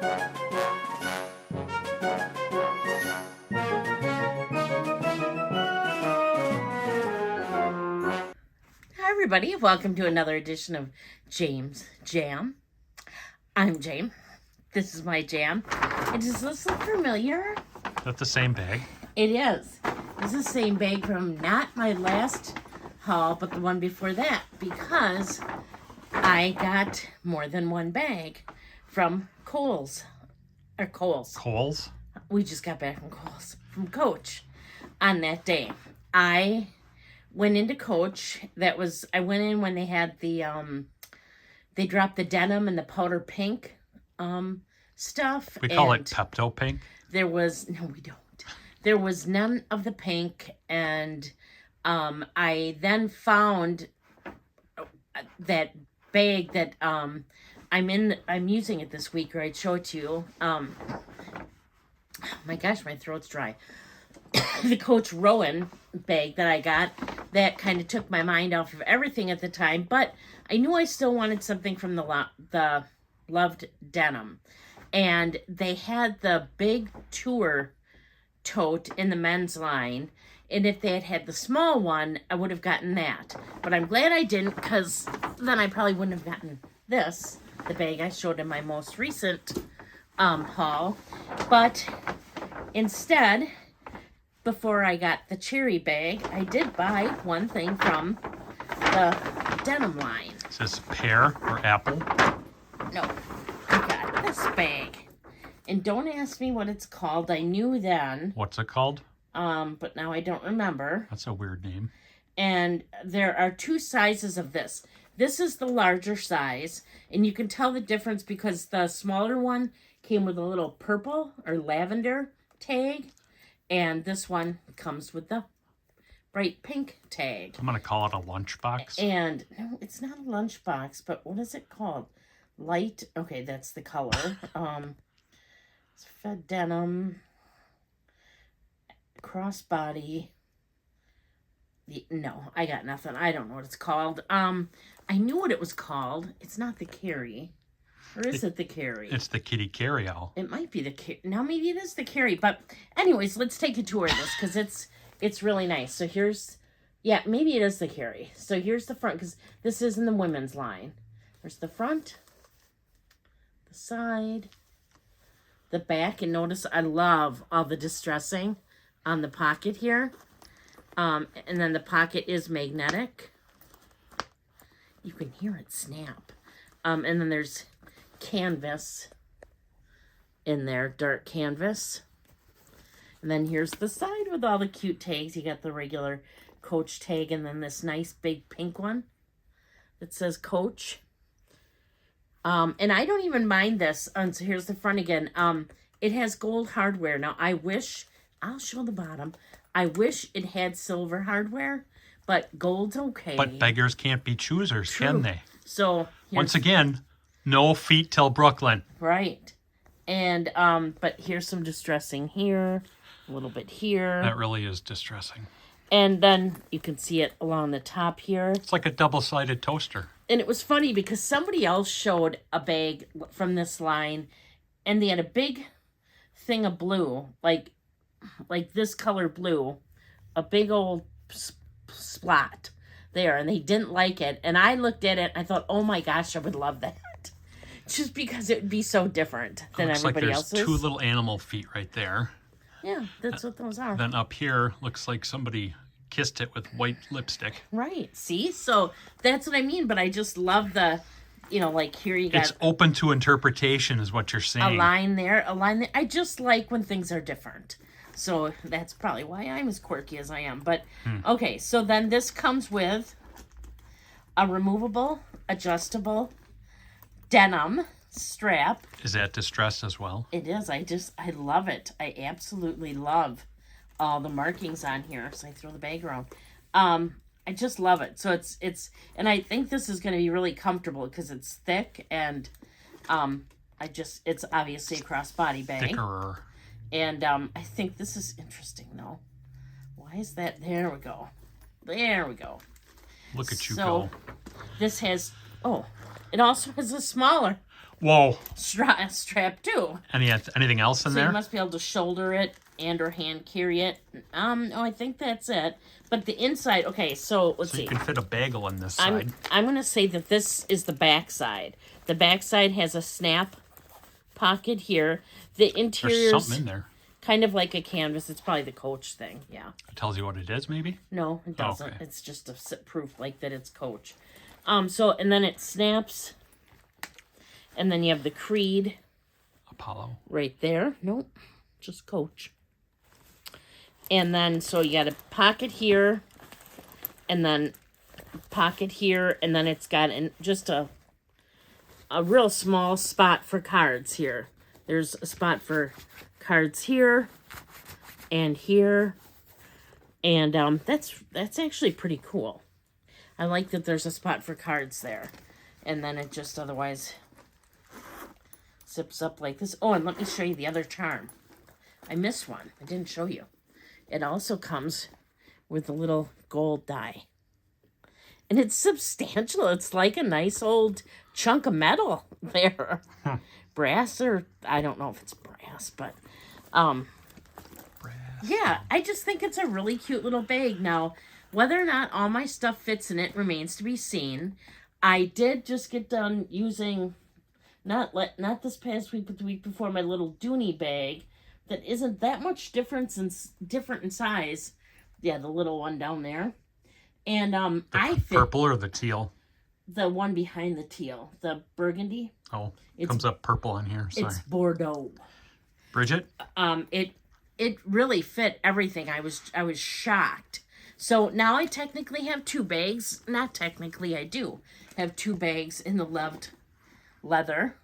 Hi everybody, welcome to another edition of James Jam. I'm Jame. This is my jam. Does this look familiar? Is that the same bag? It is. It's the same bag from not my last haul, but the one before that, because I got more than one bag from Kohl's. Kohl's? We just got back from Kohl's, from Coach on that day. I went into Coach. I went in when they had the, they dropped the denim and the powder pink stuff. We call it Pepto Pink. No, we don't. There was none of the pink, and I then found that bag that I'm using it this week, or I'd show it to you. My gosh, my throat's dry. The Coach Rowan bag that I got, that kind of took my mind off of everything at the time, but I knew I still wanted something from the loved denim. And they had the big tour tote in the men's line, and if they had had the small one, I would have gotten that. But I'm glad I didn't, because then I probably wouldn't have gotten this, the bag I showed in my most recent haul. But instead, before I got the cherry bag, I did buy one thing from the denim line. Is this pear or apple? No, I got this bag. And don't ask me what it's called. I knew then. What's it called? But now I don't remember. That's a weird name. And there are two sizes of this. This is the larger size, and you can tell the difference because the smaller one came with a little purple or lavender tag, and this one comes with the bright pink tag. I'm going to call it a lunchbox. And no, it's not a lunchbox, but what is it called? Light. Okay, that's the color. It's fed denim, crossbody. No, I got nothing. I don't know what it's called. I knew what it was called. It's not the carry. Or is it the carry? It's the kitty carry-all. It might be the carry. Now maybe it is the carry. But anyways, let's take a tour of this because it's really nice. So yeah, maybe it is the carry. So here's the front, because this is in the women's line. There's the front, the side, the back. And notice I love all the distressing on the pocket here. And then the pocket is magnetic. You can hear it snap. And then there's canvas in there, dark canvas. And then here's the side with all the cute tags. You got the regular Coach tag, and then this nice big pink one that says Coach. And I don't even mind this. So here's the front again. It has gold hardware. Now I'll show the bottom. I wish it had silver hardware, but gold's okay. But beggars can't be choosers, can they? So once again, no feet till Brooklyn. Right. And but here's some distressing here, a little bit here. That really is distressing. And then you can see it along the top here. It's like a double-sided toaster. And it was funny because somebody else showed a bag from this line, and they had a big thing of blue, like this color blue, a big old spot there, and they didn't like it. And I looked at it and I thought, oh my gosh, I would love that. Just because it would be so different than everybody else's. Looks like there's two little animal feet right there. Yeah, that's what those are. Then up here, looks like somebody kissed it with white lipstick. Right, see? So that's what I mean, but I just love the, like here you got... It's open to interpretation is what you're saying. A line there. I just like when things are different. So that's probably why I'm as quirky as I am. But, okay, so then this comes with a removable, adjustable denim strap. Is that distressed as well? It is. I love it. I absolutely love all the markings on here. So I throw the bag around. I just love it. So it's and I think this is going to be really comfortable because it's thick and it's obviously a crossbody bag. Thicker. And I think this is interesting though. Why is that? There we go. There we go. Look at you so, go. This has, it also has a smaller. Whoa. strap too. Anything else in So there? you must be able to shoulder it and or hand carry it. No, I think that's it. But the inside, okay, so let's see. You can fit a bagel on this I'm side. I'm gonna say that this is the back side. The back side has a snap pocket here. The There's interior's something in there. kind of like a canvas. It's probably the Coach thing. Yeah. It tells you what it is, maybe? No, it doesn't. Okay. It's just a proof like that it's Coach. So and then it snaps, and then you have the Creed Apollo. right there. Nope, just Coach. And then so you got a pocket here, and then pocket here, and then it's got just a real small spot for cards here. There's a spot for cards here and here, and that's actually pretty cool. I like that there's a spot for cards there, and then it just otherwise zips up like this. Oh, and let me show you the other charm. I missed one. I didn't show you. It also comes with a little gold die. And it's substantial. It's like a nice old chunk of metal there. Brass, or I don't know if it's brass, but Brass. yeah, I just think it's a really cute little bag. Now, whether or not all my stuff fits in it remains to be seen. I did just get done using not this past week, but the week before, my little Dooney bag that isn't that much different in size. Yeah, the little one down there. And I fit Purple or the teal? the one behind the teal, the burgundy. Oh, comes up purple on here. Sorry. It's Bordeaux. Bridget? It really fit everything. I was shocked. So now I technically have two bags. Not technically, I do have two bags in the loved leather.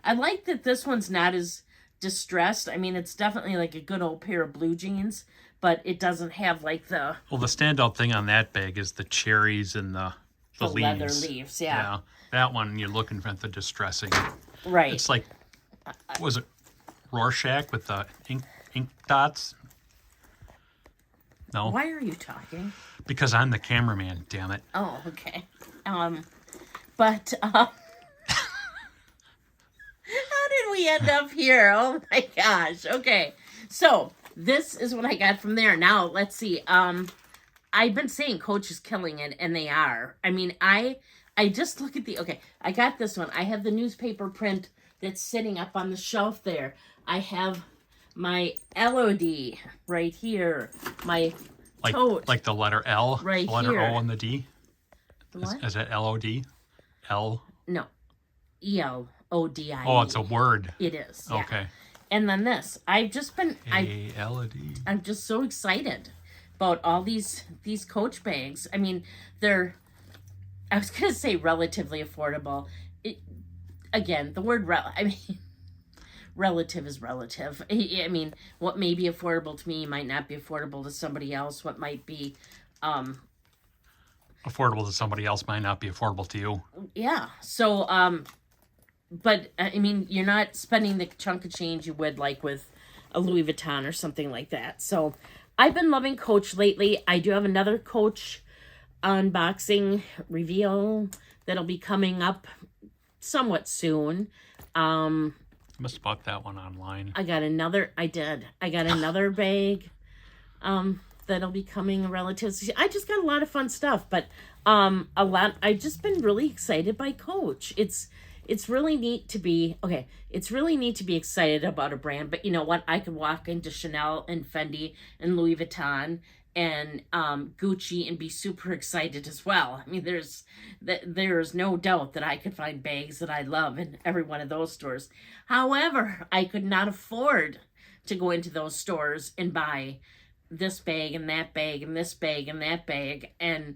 I like that this one's not as distressed. I mean, it's definitely like a good old pair of blue jeans, but it doesn't have like the Well, the standout thing on that bag is the cherries and the leaves. leather leaves. Yeah. That one, you're looking at the distressing. Right. It's like, was it Rorschach with the ink dots? No, Why are you talking? because I'm the cameraman, damn it. Oh, okay. But how did we end up here? Oh my gosh. Okay. So this is what I got from there. Now let's see. I've been saying Coach is killing it, and they are. I mean, I just look at I got this one. I have the newspaper print that's sitting up on the shelf there. I have my LOD right here. My tote. Like the letter L, Right the letter here. O and the D. What? Is it LOD? L? No. ELODIE. Oh, it's a word. It is. Yeah. Okay. And then this. I've just been A-L-O-D. I'm just so excited about all these Coach bags. I mean, I was going to say relatively affordable. Again, the word relative is relative. I mean, what may be affordable to me might not be affordable to somebody else. What might be Affordable to somebody else might not be affordable to you. yeah. So but I mean, you're not spending the chunk of change you would like with a Louis Vuitton or something like that. So I've been loving Coach lately. I do have another Coach unboxing reveal that'll be coming up somewhat soon. I must have bought that one online. I got another bag that'll be coming relative. I just got a lot of fun stuff, but I've just been really excited by Coach. It's really neat to be excited about a brand, but you know what? I could walk into Chanel and Fendi and Louis Vuitton and Gucci and be super excited as well. I mean, there's no doubt that I could find bags that I love in every one of those stores. However, I could not afford to go into those stores and buy this bag and that bag and this bag and that bag. And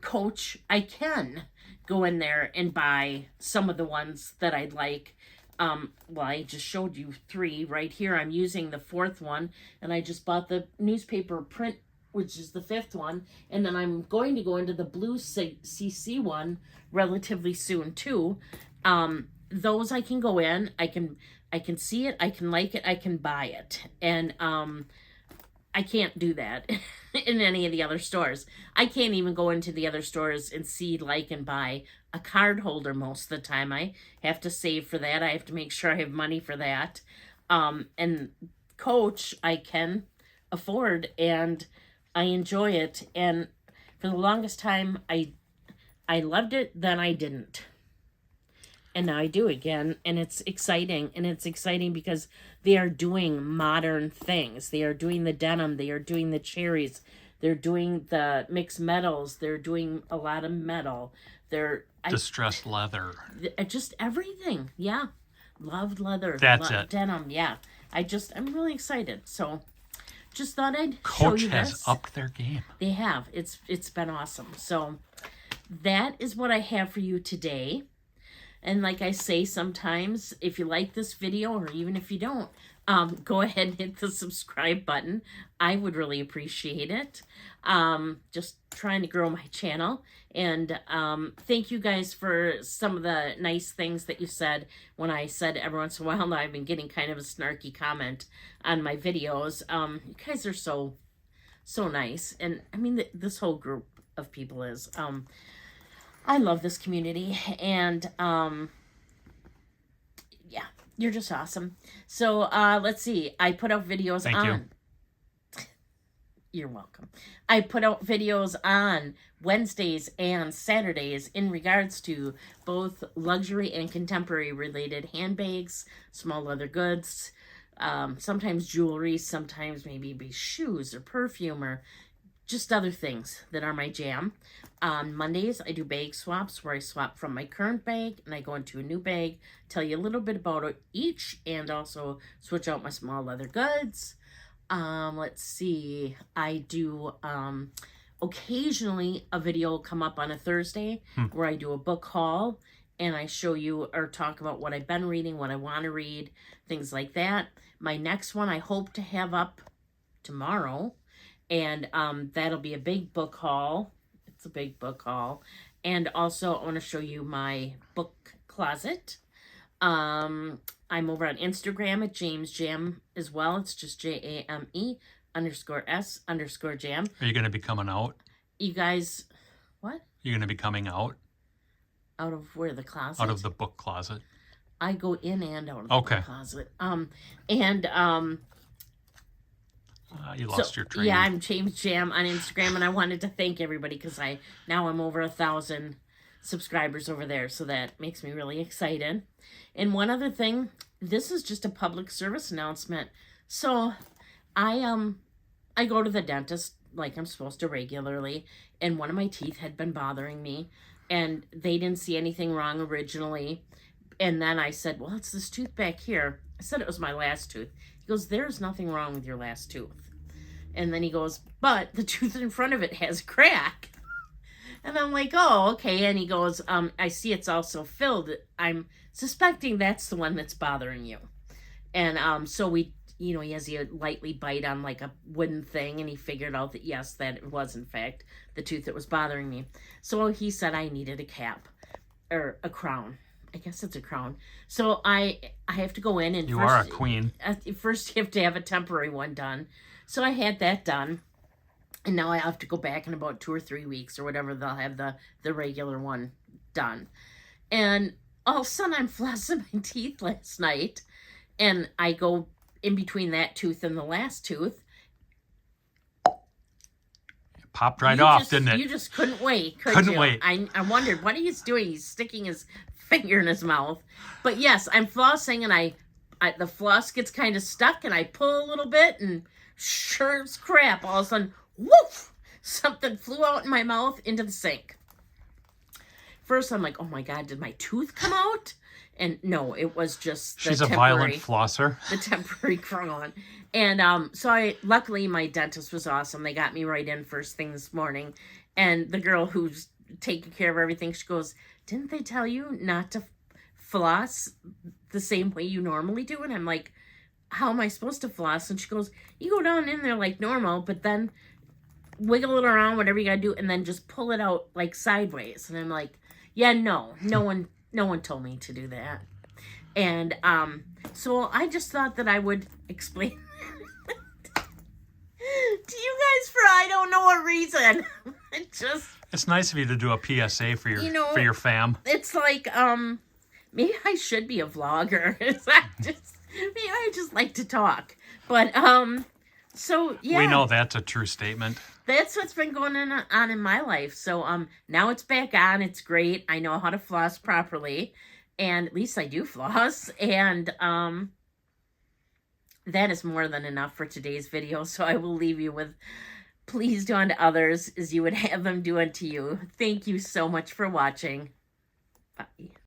Coach, I can go in there and buy some of the ones that I'd like. Well, I just showed you 3 right here. I'm using the 4th one, and I just bought the newspaper print, which is the 5th one, and then I'm going to go into the blue CC one relatively soon too. Those I can go in, I can see it, I can like it, I can buy it, and I can't do that in any of the other stores. I can't even go into the other stores and see, like, and buy a card holder most of the time. I have to save for that. I have to make sure I have money for that. And Coach, I can afford, and I enjoy it. And for the longest time, I loved it, then I didn't. And now I do again, and it's exciting. And it's exciting because they are doing modern things. They are doing the denim. They are doing the cherries. They're doing the mixed metals. They're doing a lot of metal. They're Distressed leather. Just everything. Yeah. Loved leather. That's it. Denim. Yeah. I'm really excited. So just thought I'd Coach show you has this. upped their game. They have. It's been awesome. So that is what I have for you today. And like I say sometimes, if you like this video, or even if you don't, go ahead and hit the subscribe button. I would really appreciate it. Just trying to grow my channel. And thank you guys for some of the nice things that you said when I said every once in a while. Now I've been getting kind of a snarky comment on my videos. You guys are so nice. And I mean, this whole group of people is... I love this community, and yeah, you're just awesome. So let's see. I put out videos Thank you. You're welcome. I put out videos on Wednesdays and Saturdays in regards to both luxury and contemporary related handbags, small leather goods, sometimes jewelry, sometimes maybe shoes or perfume or just other things that are my jam. On Mondays, I do bag swaps where I swap from my current bag and I go into a new bag, tell you a little bit about it each, and also switch out my small leather goods. Let's see. I do occasionally a video will come up on a Thursday where I do a book haul and I show you or talk about what I've been reading, what I want to read, things like that. My next one I hope to have up tomorrow. And that'll be a big book haul. It's a big book haul. And also, I want to show you my book closet. I'm over on Instagram at James Jam as well. It's just JAME_S_Jam. Are you going to be coming out? You guys, what? You're going to be coming out? Out of where? The closet? Out of the book closet. I go in and out of the book closet. You lost your train. Yeah, I'm James Jam on Instagram, and I wanted to thank everybody because now I'm over 1,000 subscribers over there, so that makes me really excited. And one other thing, this is just a public service announcement. So I go to the dentist like I'm supposed to regularly, and one of my teeth had been bothering me, and they didn't see anything wrong originally. And then I said, well, it's this tooth back here. I said it was my last tooth. He goes, there's nothing wrong with your last tooth. And then he goes, but the tooth in front of it has a crack. And I'm like, oh, okay. And he goes, I see it's also filled. I'm suspecting that's the one that's bothering you. And so he has a lightly bite on like a wooden thing, and he figured out that, yes, that it was, in fact, the tooth that was bothering me. So he said I needed a cap or a crown. I guess it's a crown. So I have to go in and you are a queen. First, you have to have a temporary one done. So I had that done, and now I have to go back in about 2 or 3 weeks or whatever. They'll have the regular one done. And all of a sudden, I'm flossing my teeth last night, and I go in between that tooth and the last tooth. It popped right off, didn't it? You just couldn't wait, couldn't you? wait. I wondered what he's doing. He's sticking his finger in his mouth. But yes, I'm flossing, and the floss gets kind of stuck, and I pull a little bit, and sure as crap, all of a sudden, woof, something flew out in my mouth into the sink. First, I'm like, oh my God, did my tooth come out? And no, it was just She's a violent flosser. The temporary crown. And so luckily my dentist was awesome. They got me right in first thing this morning. And the girl who's taking care of everything, she goes, didn't they tell you not to floss the same way you normally do? And I'm like, how am I supposed to floss? And she goes, you go down in there like normal, but then wiggle it around, whatever you gotta do, and then just pull it out like sideways. And I'm like, yeah, no one told me to do that. And so I just thought that I would explain to you guys for I don't know what reason. It just, It's nice of you to do a PSA for your fam. it's like, maybe I should be a vlogger. Maybe I just like to talk. But, so, yeah. We know that's a true statement. That's what's been going on in my life. So, now it's back on. It's great. I know how to floss properly. And at least I do floss. And, that is more than enough for today's video. So I will leave you with, please do unto others as you would have them do unto you. Thank you so much for watching. Bye.